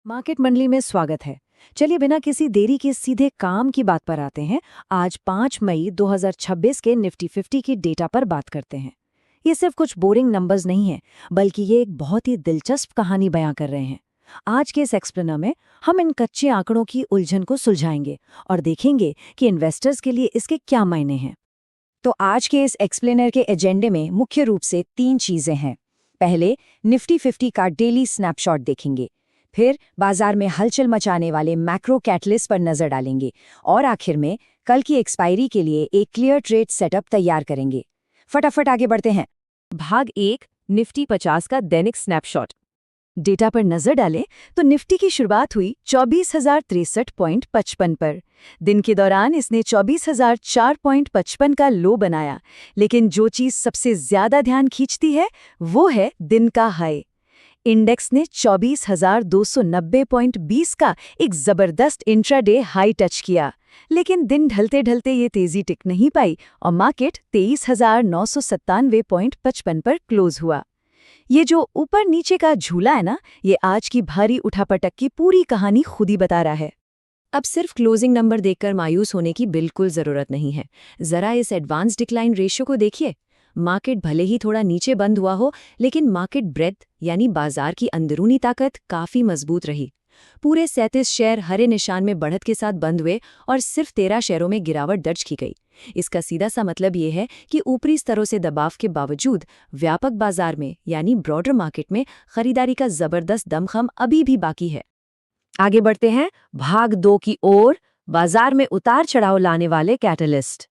Market मंडली में स्वागत है। चलिए बिना किसी देरी के सीधे काम की बात पर आते हैं। आज 5 मई 2026 के निफ्टी 50 की डेटा पर बात करते हैं। ये सिर्फ कुछ बोरिंग नंबर्स नहीं है, बल्कि ये एक बहुत ही दिलचस्प कहानी बयां कर रहे हैं। आज के इस एक्सप्लेनर में हम इन कच्चे आंकड़ों की उलझन को सुलझाएंगे और देखेंगे कि इन्वेस्टर्स के लिए इसके क्या मायने हैं। तो आज के इस एक्सप्लेनर के एजेंडे में मुख्य रूप से 3 चीजें हैं। पहले निफ्टी 50 का डेली स्नैपशॉट देखेंगे, फिर बाजार में हलचल मचाने वाले मैक्रो कैटलिस्ट पर नजर डालेंगे और आखिर में कल की एक्सपायरी के लिए एक क्लियर ट्रेड सेटअप तैयार करेंगे। फटाफट आगे बढ़ते हैं। भाग 1, निफ्टी 50 का दैनिक स्नैपशॉट। डेटा पर नजर डालें तो निफ्टी की शुरुआत हुई 24,063.55 पर। दिन के दौरान इसने 24,004.55 का लो बनाया, लेकिन जो चीज सबसे ज्यादा ध्यान खींचती है वो है दिन का हाई। इंडेक्स ने 24,290.20 का एक जबरदस्त इंट्राडे हाई टच किया, लेकिन दिन ढलते ढलते ये तेजी टिक नहीं पाई और मार्केट 23,997.55 पर क्लोज हुआ। ये जो ऊपर नीचे का झूला है ना, ये आज की भारी उठापटक की पूरी कहानी खुद ही बता रहा है। अब सिर्फ क्लोजिंग नंबर देखकर मायूस होने की बिल्कुल जरूरत नहीं है। जरा इस एडवांस डिक्लाइन रेशियो को देखिए। मार्केट भले ही थोड़ा नीचे बंद हुआ हो, लेकिन मार्केट ब्रेथ यानी बाजार की अंदरूनी ताकत काफी मजबूत रही। पूरे 37 शेयर हरे निशान में बढ़त के साथ बंद हुए और सिर्फ 13 शेयरों में गिरावट दर्ज की गई। इसका सीधा सा मतलब ये है कि ऊपरी स्तरों से दबाव के बावजूद व्यापक बाजार में यानी ब्रॉडर मार्केट में खरीदारी का जबरदस्त दमखम अभी भी बाकी है। आगे बढ़ते हैं भाग 2 की ओर, बाजार में उतार चढ़ाव लाने वाले कैटलिस्ट।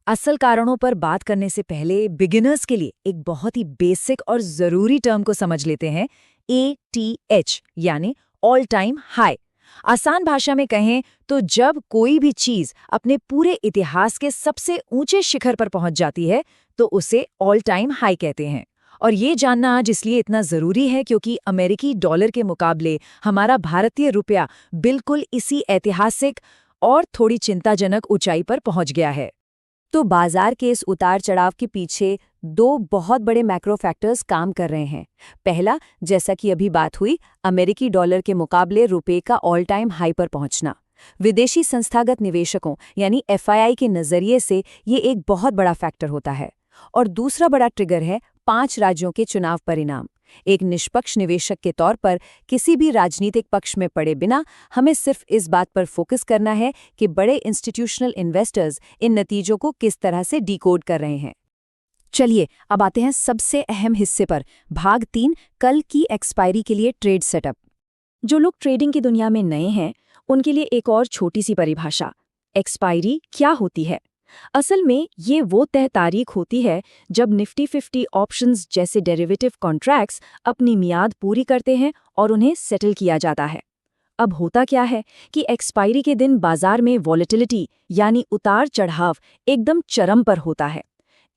असल कारणों पर बात करने से पहले बिगिनर्स के लिए एक बहुत ही बेसिक और जरूरी टर्म को समझ लेते हैं, ATH यानी ऑल टाइम हाई। आसान भाषा में कहें तो जब कोई भी चीज अपने पूरे इतिहास के सबसे ऊंचे शिखर पर पहुंच जाती है तो उसे ऑल टाइम हाई कहते हैं। और ये जानना आज इसलिए इतना जरूरी है क्योंकि अमेरिकी डॉलर के मुकाबले हमारा भारतीय रुपया बिल्कुल इसी ऐतिहासिक और थोड़ी चिंताजनक ऊंचाई पर पहुंच गया है। तो बाजार के इस उतार चढ़ाव के पीछे 2 बहुत बड़े मैक्रो फैक्टर्स काम कर रहे हैं। पहला, जैसा कि अभी बात हुई, अमेरिकी डॉलर के मुकाबले रुपये का ऑल टाइम हाई पर पहुंचना। विदेशी संस्थागत निवेशकों यानी FII के नजरिए से ये एक बहुत बड़ा फैक्टर होता है। और दूसरा बड़ा ट्रिगर है 5 राज्यों के चुनाव परिणाम। एक निष्पक्ष निवेशक के तौर पर किसी भी राजनीतिक पक्ष में पड़े बिना हमें सिर्फ इस बात पर फोकस करना है कि बड़े इंस्टीट्यूशनल इन्वेस्टर्स इन नतीजों को किस तरह से डिकोड कर रहे हैं। चलिए अब आते हैं सबसे अहम हिस्से पर, भाग 3, कल की एक्सपायरी के लिए ट्रेड सेटअप। जो लोग ट्रेडिंग की दुनिया में नए हैं उनके लिए एक और छोटी सी परिभाषा। एक्सपायरी क्या होती है? असल में ये वो तय तारीख होती है जब निफ्टी 50 ऑप्शंस जैसे डेरिवेटिव कॉन्ट्रैक्ट्स अपनी मियाद पूरी करते हैं और उन्हें सेटल किया जाता है। अब होता क्या है कि एक्सपायरी के दिन बाजार में वॉलेटिलिटी यानी उतार चढ़ाव एकदम चरम पर होता है।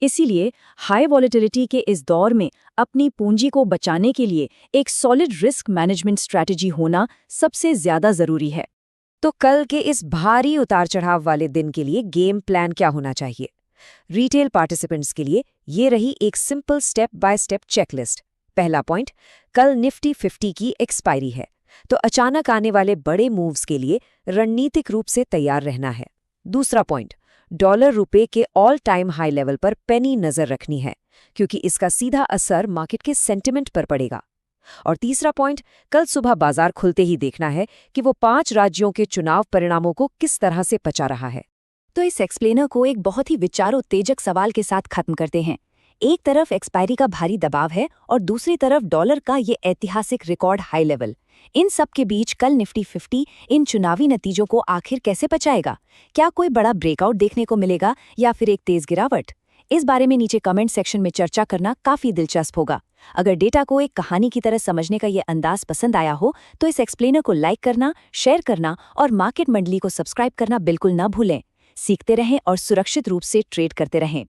इसीलिए हाई वॉलेटिलिटी के इस दौर में अपनी पूंजी को बचाने के लिए एक सॉलिड रिस्क मैनेजमेंट स्ट्रैटेजी होना सबसे ज्यादा जरूरी है। तो कल के इस भारी उतार चढ़ाव वाले दिन के लिए गेम प्लान क्या होना चाहिए? रिटेल पार्टिसिपेंट्स के लिए ये रही एक simple step by step checklist. पहला पॉइंट, कल निफ्टी 50 की एक्सपायरी है, तो अचानक आने वाले बड़े मूव्स के लिए रणनीतिक रूप से तैयार रहना है। दूसरा पॉइंट, डॉलर रुपए के ऑल टाइम हाई लेवल पर पैनी नजर रखनी है, क्योंकि इसका सीधा असर मार्केट के सेंटिमेंट पर पड़ेगा। और तीसरा पॉइंट, कल सुबह बाजार खुलते ही देखना है कि वो 5 राज्यों के चुनाव परिणामों को किस तरह से पचा रहा है। तो इस एक्सप्लेनर को एक बहुत ही विचारोत्तेजक सवाल के साथ खत्म करते हैं। एक तरफ एक्सपायरी का भारी दबाव है और दूसरी तरफ डॉलर का ये ऐतिहासिक रिकॉर्ड हाई लेवल। इन सब के बीच कल निफ्टी 50 इन चुनावी नतीजों को आखिर कैसे पचाएगा? क्या कोई बड़ा ब्रेकआउट देखने को मिलेगा या फिर एक तेज गिरावट? इस बारे में नीचे कमेंट सेक्शन में चर्चा करना काफी दिलचस्प होगा। अगर डेटा को एक कहानी की तरह समझने का ये अंदाज पसंद आया हो तो इस एक्सप्लेनर को लाइक करना, शेयर करना और मार्केट मंडली को सब्सक्राइब करना बिल्कुल न भूलें। सीखते रहें और सुरक्षित रूप से ट्रेड करते रहें।